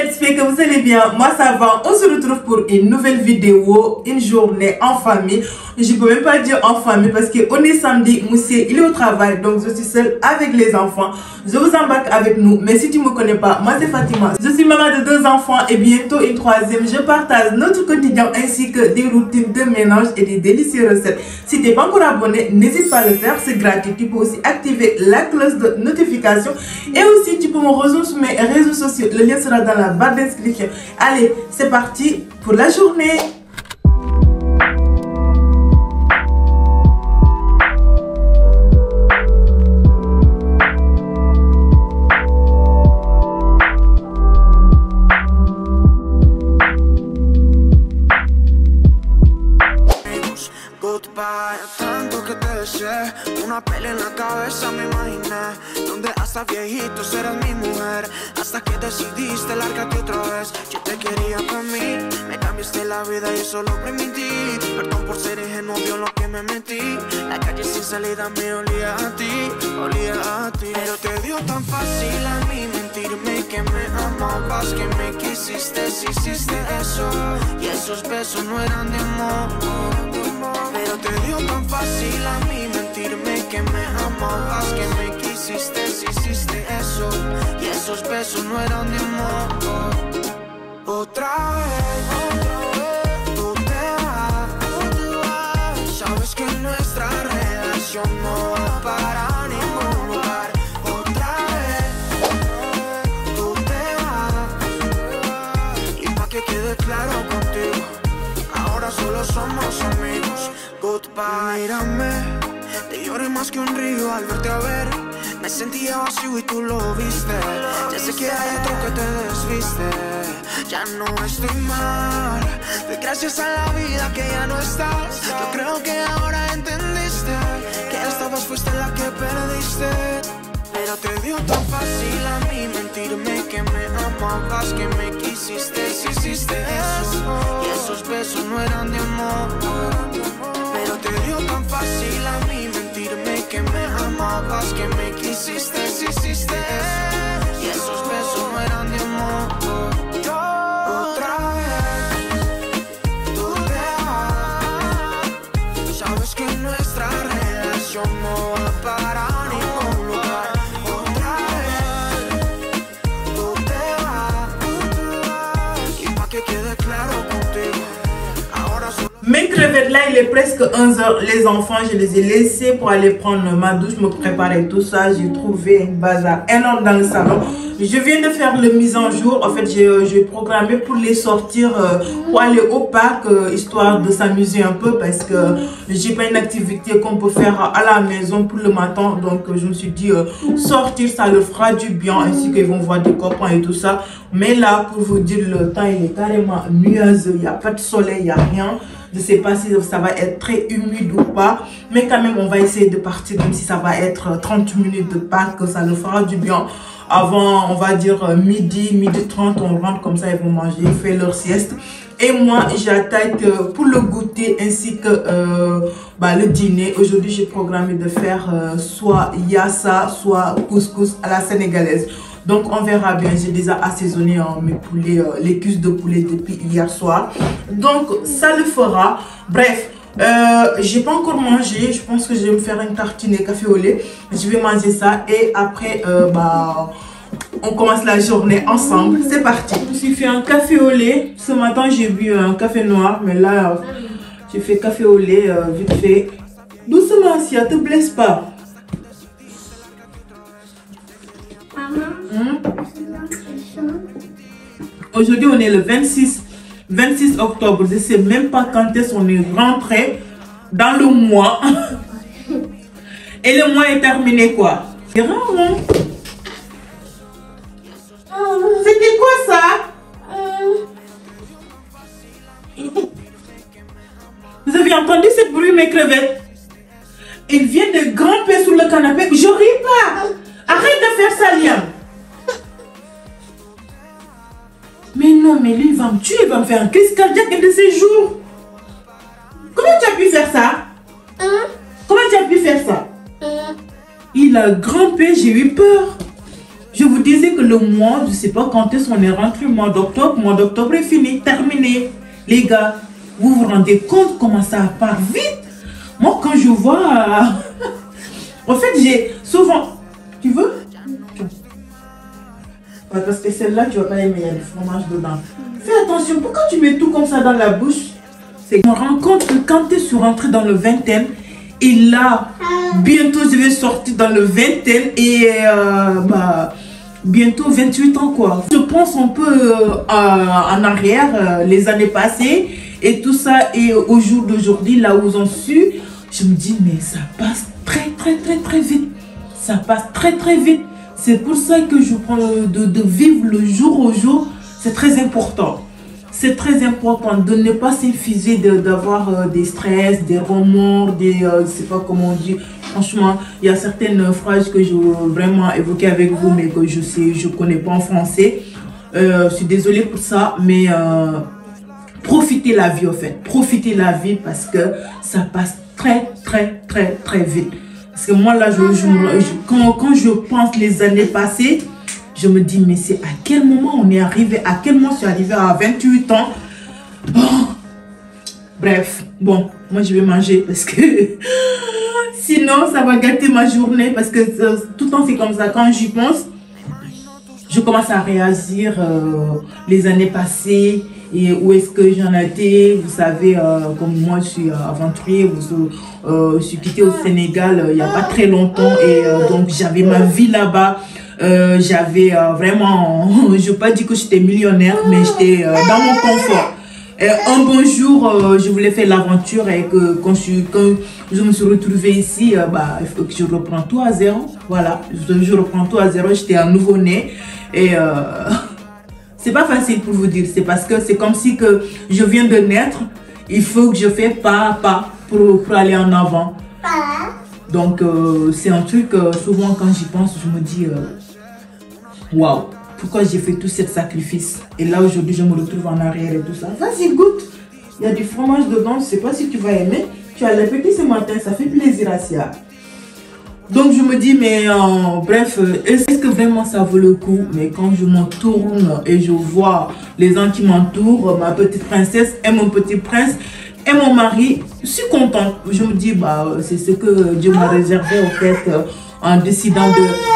j'espère que vous allez bien. Moi ça va, on se retrouve pour une nouvelle vidéo, une journée en famille. Je peux même pas dire en famille parce qu'on est samedi, Moussé il est au travail, donc je suis seule avec les enfants. Je vous embarque avec nous, mais si tu me connais pas, moi c'est Fatima. Je suis maman de 2 enfants et bientôt une 3e. Je partage notre quotidien ainsi que des routines de ménage et des délicieuses recettes. Si tu n'es pas encore abonné, n'hésite pas à le faire, c'est gratuit. Tu peux aussi activer la cloche de notification et aussi tu peux me rejoindre sur mes réseaux sociaux. Le lien sera dans la barre d'inscription. Allez, c'est parti pour la journée. Tanto que te deseé, una peli en la cabeza me imaginé, donde hasta viejito serás mi mujer, hasta que decidiste largarte otra vez. Yo te quería para mí, me cambiaste la vida y eso lo permití. Perdón por ser ingenuo, vio lo que me metí. La calle sin salida me olía a ti, olía a ti. Pero te dio tan fácil a mí mentirme que me amabas, que me quisiste, si hiciste eso. Y esos besos no eran de amor. Pero te dio tan fácil a mí mentirme que me amabas, que me quisiste, si hiciste eso. Y esos besos no eran de amor. Otra vez, tú te vas. Sabes que nuestra relación no va para ningún lugar. Otra vez, tú te vas. Y pa' que quede claro contigo, ahora solo somos amigos. Goodbye. Mírame, te lloré más que un río al verte a ver. Me sentía vacío y tú lo viste. Ya sé que hay otro que te desviste. Ya no estoy mal, doy gracias a la vida que ya no estás. Yo creo que ahora entendiste que esta vez fuiste la que perdiste. Pero te dio tan fácil a mí mentirme que me amabas, que me quisiste, si hiciste eso. Y esos besos no eran de amor. Pero te dio tan fácil a mí mentirme que me amabas, que me quisiste, si hiciste eso. Y esos besos no eran de amor. Otra vez, tú te vas. Sabes que nuestra relación no va para ningún lugar. Otra vez, tú te vas. Y pa' que quede claro contigo, ahora solo... Mes crevettes là, il est presque 11h. Les enfants, je les ai laissés pour aller prendre ma douche, me préparer tout ça. J'ai trouvé un bazar énorme dans le salon. Je viens de faire le mise en jour. En fait, j'ai programmé pour les sortir pour aller au parc, histoire de s'amuser un peu parce que j'ai pas une activité qu'on peut faire à la maison pour le matin. Donc, je me suis dit sortir, ça leur fera du bien, ainsi qu'ils vont voir des copains et tout ça. Mais là, pour vous dire, le temps il est carrément nuageux. Il n'y a pas de soleil, il n'y a rien. Je ne sais pas si ça va être très humide ou pas. Mais quand même, on va essayer de partir, même si ça va être 30 minutes de parc. Ça leur fera du bien. Avant, on va dire midi 30, on rentre comme ça, ils vont manger, faire leur sieste. Et moi, j'attaque pour le goûter ainsi que le dîner. Aujourd'hui, j'ai programmé de faire soit yassa, soit couscous à la sénégalaise. Donc, on verra bien. J'ai déjà assaisonné mes poulets, les cuisses de poulet depuis hier soir. Donc, ça le fera. Bref. J'ai pas encore mangé. Je pense que je vais me faire une tartine café au lait. Je vais manger ça et après on commence la journée ensemble. C'est parti. Je me suis fait un café au lait. Ce matin j'ai bu un café noir, mais là j'ai fait café au lait vite fait. Doucement, si elle te blesse pas. Aujourd'hui on est le 26 octobre, je ne sais même pas quand est-ce qu'on est rentré dans le mois. Et le mois est terminé quoi. C'est rare, hein? C'était quoi ça? Vous avez entendu ce bruit, mes crevettes? Il vient de grimper sur le canapé. Je ris pas. Arrête de faire ça, Liam. Mais non, mais lui, il va me tuer, il va me faire un crise cardiaque un de ces jours. Comment tu as pu faire ça? Comment tu as pu faire ça? Il a grimpé, j'ai eu peur. Je vous disait que le mois, je sais pas quand est-ce qu'on est rentré, mois d'octobre est fini, terminé. Les gars, vous vous rendez compte comment ça part vite? Moi, quand je vois... en fait, j'ai souvent... Tu veux? Parce que celle-là, tu vas pas aimer, il y a du fromage dedans. Fais attention, pourquoi tu mets tout comme ça dans la bouche? C'est qu'on rend compte que quand tu es rentré dans le vingtaine, et là, bientôt je vais sortir dans le vingtaine et bientôt 28 ans quoi. Je pense un peu en arrière, les années passées et tout ça, et au jour d'aujourd'hui, là où j'en suis, je me dis mais ça passe très vite. Ça passe très vite. C'est pour ça que je prends de vivre le jour au jour, c'est très important. C'est très important de ne pas s'infuser d'avoir des stress, des remords, des... je ne sais pas comment on dit. Franchement, il y a certaines phrases que je veux vraiment évoquer avec vous, mais que je ne connais pas en français. Je suis désolée pour ça, mais profitez la vie en fait. Profitez la vie parce que ça passe très vite. Parce que moi là, quand je pense les années passées, je me dis, mais c'est à quel moment on est arrivé, à quel moment je suis arrivé à 28 ans. Oh. Bref, bon, moi je vais manger parce que sinon ça va gâter ma journée. Parce que tout le temps c'est comme ça, quand j'y pense, je commence à réagir les années passées et où est-ce que j'en étais. Vous savez, comme moi je suis aventurier, je suis quitté au Sénégal il n'y a pas très longtemps et donc j'avais ma vie là-bas. J'avais vraiment, je ne veux pas dire que j'étais millionnaire, mais j'étais dans mon confort. Et un bon jour, je voulais faire l'aventure et que quand je me suis retrouvée ici, il faut que je reprends tout à zéro. Voilà, je reprends tout à zéro, j'étais un nouveau-né et c'est pas facile pour vous dire, c'est parce que c'est comme si que je viens de naître, il faut que je fasse pas à pas pour aller en avant. Donc c'est un truc, souvent quand j'y pense, je me dis waouh, pourquoi j'ai fait tout ce sacrifice? Et là aujourd'hui je me retrouve en arrière et tout ça. Vas-y, goûte. Il y a du fromage dedans, je ne sais pas si tu vas aimer. Tu as les petits ce matin, ça fait plaisir à Sia. Donc je me dis, mais bref, est-ce que vraiment ça vaut le coup? Mais quand je m'en tourne et je vois les gens qui m'entourent, ma petite princesse et mon petit prince et mon mari, je suis contente. Je me dis, c'est ce que Dieu m'a réservé en fait. En décidant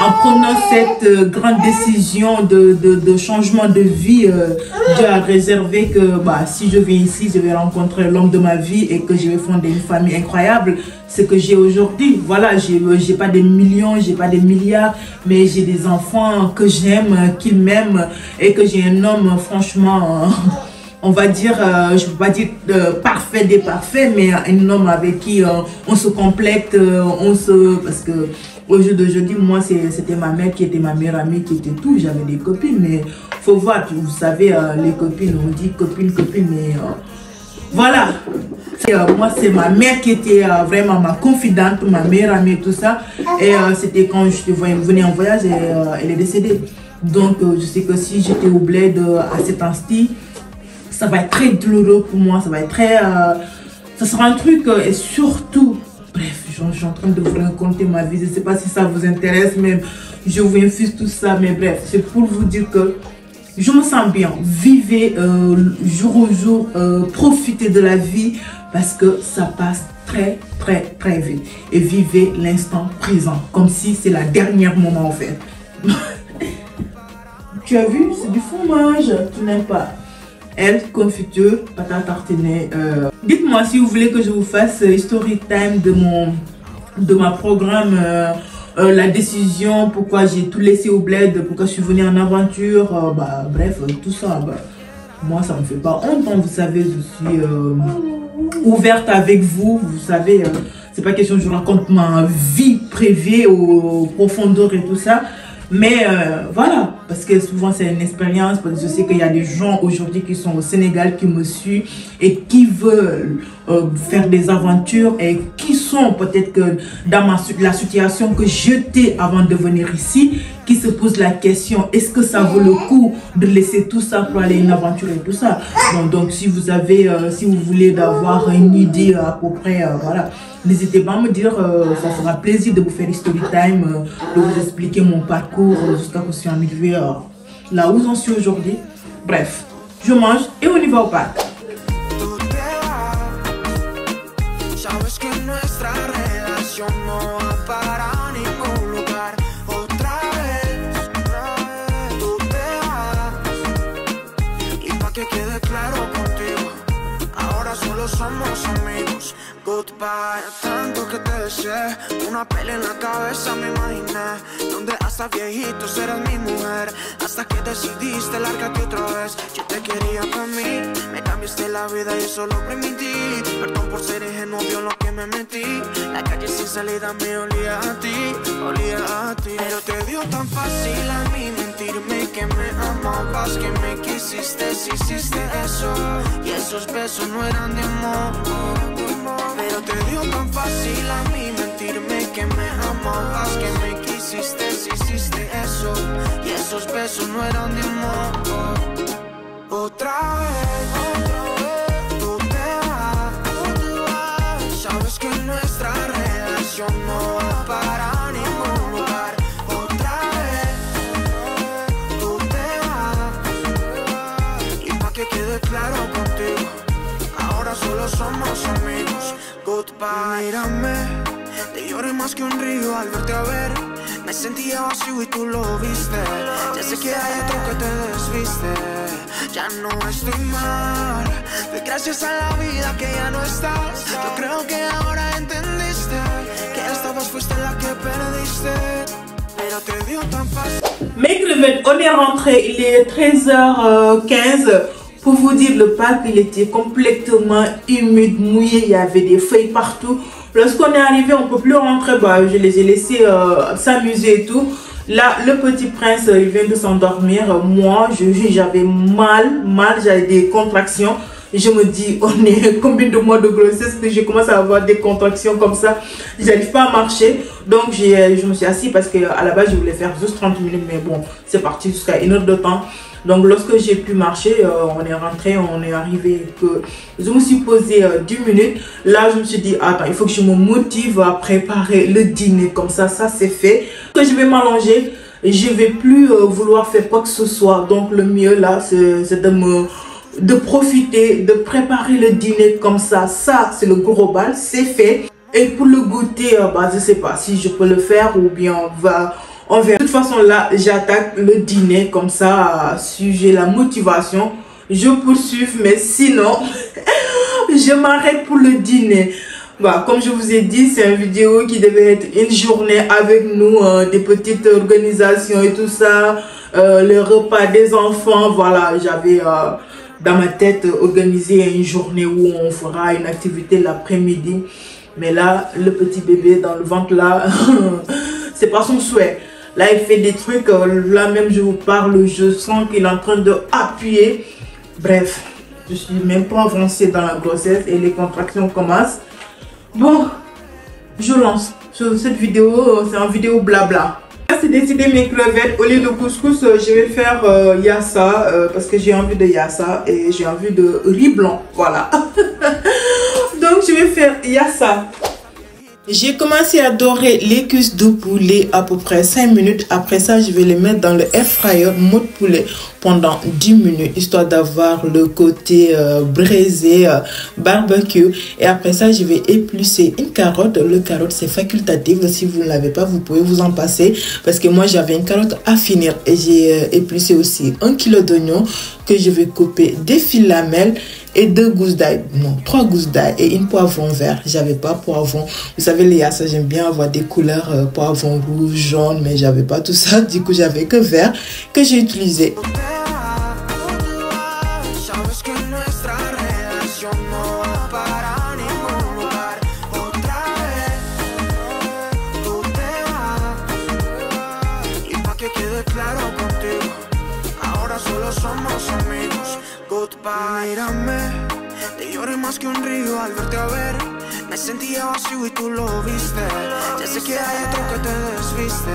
en prenant cette grande décision de changement de vie, Dieu a réservé que si je viens ici, je vais rencontrer l'homme de ma vie et que je vais fonder une famille incroyable. Ce que j'ai aujourd'hui, voilà, j'ai pas des millions, j'ai pas des milliards, mais j'ai des enfants que j'aime, qui m'aiment et que j'ai un homme franchement... on va dire, je ne peux pas dire parfait des parfaits, mais un homme avec qui on se complète, parce que au jour d'aujourd'hui, moi, c'était ma mère qui était ma meilleure amie, qui était tout. J'avais des copines, mais faut voir, vous savez, les copines, on dit copine, mais voilà. Moi, c'est ma mère qui était vraiment ma confidente, ma meilleure amie et tout ça. Et c'était quand je venais en voyage et elle est décédée. Donc, je sais que si j'étais au bled à cet instant, ça va être très douloureux pour moi, ça va être très... ça sera un truc et surtout... Bref, je suis en train de vous raconter ma vie, je ne sais pas si ça vous intéresse, mais je vous infuse tout ça, mais bref, c'est pour vous dire que je me sens bien. Vivez jour au jour, profitez de la vie parce que ça passe très vite. Et vivez l'instant présent, comme si c'est la dernière moment en fait. Tu as vu, c'est du fromage, tu n'aimes pas. Elle, confiture, patate tartinée. Dites-moi si vous voulez que je vous fasse story time de ma programme, la décision, pourquoi j'ai tout laissé au bled, pourquoi je suis venue en aventure, bref, tout ça. Moi, ça me fait pas honte, hein, vous savez, je suis ouverte avec vous, vous savez, c'est pas question que je raconte ma vie privée aux profondeurs et tout ça. Mais voilà, parce que souvent c'est une expérience, parce que je sais qu'il y a des gens aujourd'hui qui sont au Sénégal, qui me suivent et qui veulent faire des aventures et qui sont peut-être que dans la situation que j'étais avant de venir ici, qui se posent la question, est-ce que ça vaut le coup de laisser tout ça pour aller une aventure et tout ça. Donc si vous avez, si vous voulez d'avoir une idée à peu près, voilà, n'hésitez pas à me dire, ça fera plaisir de vous faire une story time, de vous expliquer mon parcours jusqu'à ce que je suis arrivée là où j'en suis aujourd'hui. Bref, je mange et on y va au parc. Somos amigos, goodbye. Tanto que te deseé, una pelea en la cabeza me imaginé, donde hasta viejito serás mi mujer, hasta que decidiste largarte otra vez. Yo te quería para mí, me cambiaste la vida y eso lo permití. Perdón por ser ingenuo, vio lo que me metí. La calle sin salida me olía a ti, olía a ti. Pero te dio tan fácil a mí mentirme que me amabas, que me quisiste, si hiciste eso. Y esos besos no eran de amor, pero te dio tan fácil a mí mentirme que me amabas, que me quisiste, si hiciste eso. Y esos besos no eran de amor. Otra vez, tú te vas. Sabes que nuestra relación no va a parar a ningún lugar. Otra vez, tú te vas. Y pa' que quede claro contigo, ahora solo somos amigos. Goodbye. Mírame, te lloré más que un río al verte a ver. Me sentía vacío y tú lo viste. Ya sé que hay otro que te desviste. Ya no estoy mal, doy gracias a la vida que ya no estás. Yo creo que ahora entendiste que esta vez fuiste la que perdiste, pero te dio tan fácil. Mes crevettes, on est rentré, il est 13h15. Pour vous dire, le parc, il était complètement humide, mouillé, il y avait des feuilles partout. Lorsqu'on est arrivé, on ne peut plus rentrer, bah, je les ai laissés s'amuser et tout. Là, le petit prince, il vient de s'endormir. Moi, j'avais mal, j'avais des contractions. Je me dis, on est combien de mois de grossesse que je commence à avoir des contractions comme ça. J'arrive pas à marcher. Donc, je me suis assise parce qu'à la base, je voulais faire juste 30 minutes. Mais bon, c'est parti jusqu'à 1 heure de temps. Donc, lorsque j'ai pu marcher, on est rentré, on est arrivé. Que je me suis posé 10 minutes. Là, je me suis dit, attends, il faut que je me motive à préparer le dîner. Comme ça c'est fait. Que je vais m'allonger, je ne vais plus vouloir faire quoi que ce soit. Donc, le mieux là, c'est de profiter, de préparer le dîner comme ça. Ça, c'est le gros bal, c'est fait. Et pour le goûter, bah, je ne sais pas si je peux le faire ou bien on verra. De toute façon, là, j'attaque le dîner comme ça. Si j'ai la motivation, je poursuis. Mais sinon, je m'arrête pour le dîner. Bah, comme je vous ai dit, c'est une vidéo qui devait être une journée avec nous, des petites organisations et tout ça, le repas des enfants. Voilà, j'avais dans ma tête organisé une journée où on fera une activité l'après-midi. Mais là, le petit bébé dans le ventre là, c'est pas son souhait. Là, il fait des trucs, là même je vous parle, je sens qu'il est en train d'appuyer. Bref, je suis même pas avancée dans la grossesse et les contractions commencent. Bon, je lance. Cette vidéo, c'est une vidéo blabla. Là, c'est décidé mes crevettes. Au lieu de couscous, je vais faire yassa parce que j'ai envie de yassa et j'ai envie de riz blanc. Voilà. Donc, je vais faire yassa. J'ai commencé à dorer les cuisses de poulet à peu près 5 minutes. Après ça, je vais les mettre dans le air fryer mode poulet pendant 10 minutes, histoire d'avoir le côté braisé, barbecue. Et après ça, je vais éplucher une carotte. Le carotte, c'est facultatif. Si vous ne l'avez pas, vous pouvez vous en passer. Parce que moi, j'avais une carotte à finir. Et j'ai épluché aussi 1 kg d'oignons que je vais couper des fils lamelles. Et 2 gousses d'ail, non, 3 gousses d'ail et une poivron vert. J'avais pas poivron. Vous savez, les yassa, j'aime bien avoir des couleurs poivron rouge, jaune, mais j'avais pas tout ça. Du coup, j'avais que vert que j'ai utilisé. Claro contigo. somos amigos. Goodbye. Mírame, te lloré más que un río al verte a ver. Me sentía vacío y tú lo viste. Ya sé que hay otro que te desviste.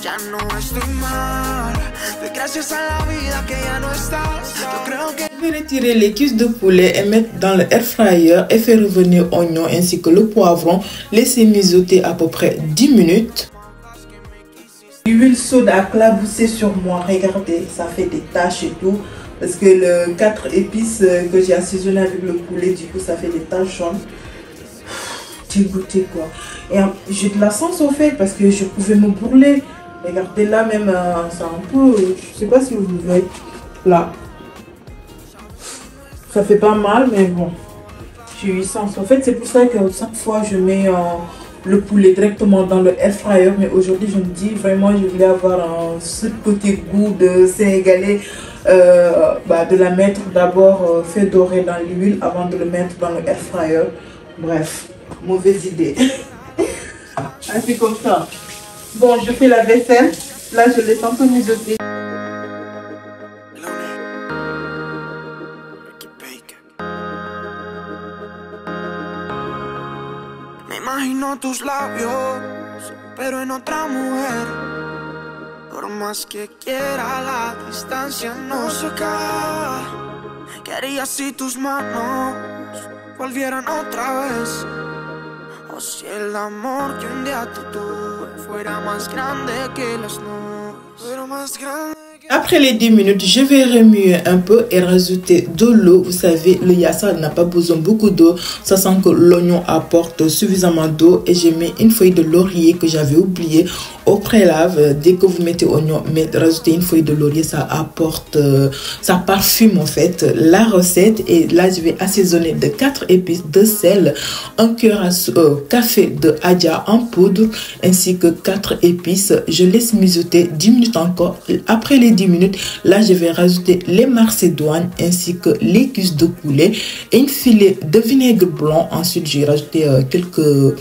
Ya no estoy mal. Doy gracias a la vida que ya no estás. Yo creo que... Je vais retirer les cuisses de poulet et mettre dans le air fryer et faire revenir l'oignon ainsi que le poivron. Laisser mijoter à peu près 10 minutes. L'huile chaude a claboussé sur moi. Regardez, ça fait des taches et tout. Parce que le 4 épices que j'ai assaisonné avec le poulet, du coup, ça fait des taches jaunes. Dégoûté quoi. Et j'ai de la sens au fait parce que je pouvais me brûler. Regardez là même, c'est un peu, je sais pas si vous voyez, là. Ça fait pas mal mais bon, j'ai eu sens. En fait c'est pour ça que chaque fois je mets le poulet directement dans le air fryer. Mais aujourd'hui je me dis vraiment je voulais avoir ce petit goût de sénégalais. De la mettre d'abord fait dorer dans l'huile avant de le mettre dans le air fryer. Bref, mauvaise idée. C'est comme ça. Bon, je fais la vaisselle. Là, je laisse un peu mijoter. Me imagino tus labios, pero en otra mujer. Por más que quiera, la distancia no se acaba. ¿Qué harías si tus manos volvieran otra vez? O si el amor que un día te tuve fuera más grande que las nubes, fuera más grande. Après les 10 minutes, je vais remuer un peu et rajouter de l'eau. Vous savez, le yassa n'a pas besoin beaucoup d'eau. Ça sent que l'oignon apporte suffisamment d'eau. Et j'ai mis une feuille de laurier que j'avais oublié au préalable. Dès que vous mettez oignon, rajoutez une feuille de laurier. Ça apporte, ça parfume en fait la recette. Et là, je vais assaisonner de 4 épices, de sel, un cuillère à café de adja en poudre, ainsi que 4 épices. Je laisse mijoter 10 minutes encore. Après les 10 minutes, là je vais rajouter les macédoines ainsi que les cuisses de poulet et une filet de vinaigre blanc. Ensuite j'ai rajouté quelques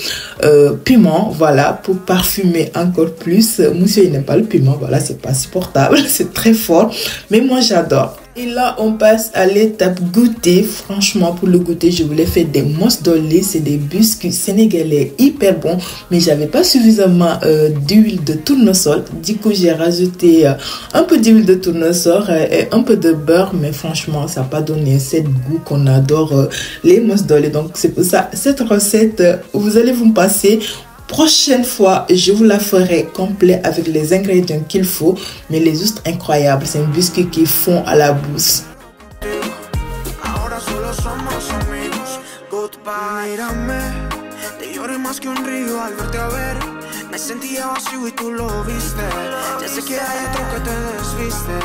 piments, voilà, pour parfumer encore plus. Monsieur il n'aime pas le piment, voilà, c'est pas supportable, c'est très fort, mais moi j'adore. Et là, on passe à l'étape goûter. Franchement, pour le goûter, je voulais faire des mousse d'olé. C'est des biscuits sénégalais hyper bons. Mais j'avais pas suffisamment d'huile de tournesol. Du coup, j'ai rajouté un peu d'huile de tournesol et un peu de beurre. Mais franchement, ça n'a pas donné ce goût qu'on adore les mousses d'olé. Donc, c'est pour ça, cette recette, vous allez vous passer. Prochaine fois, je vous la ferai complet avec les ingrédients qu'il faut. Mais les juste incroyable. C'est un biscuit qui fond à la bouche. Más que un río al verte a ver. Me sentía vacío y tú lo viste. Ya sé que hay otro que te desviste.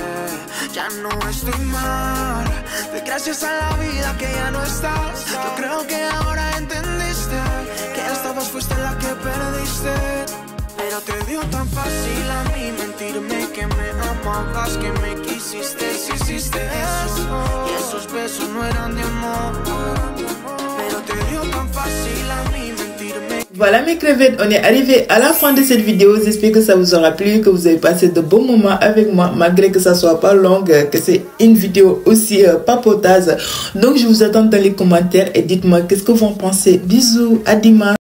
Ya no estoy mal. Doy gracias a la vida que ya no estás. Yo creo que ahora entendiste que esta vez fuiste la que perdiste. Pero te dio tan fácil a mí mentirme que me amabas, que me quisiste. Si hiciste eso y esos besos no eran de amor. Pero te dio tan fácil a mí mentirme. Voilà mes crevettes, on est arrivé à la fin de cette vidéo. J'espère que ça vous aura plu, que vous avez passé de bons moments avec moi, malgré que ça soit pas longue, que c'est une vidéo aussi papotage. Donc je vous attends dans les commentaires et dites-moi qu'est-ce que vous en pensez. Bisous, à dimanche.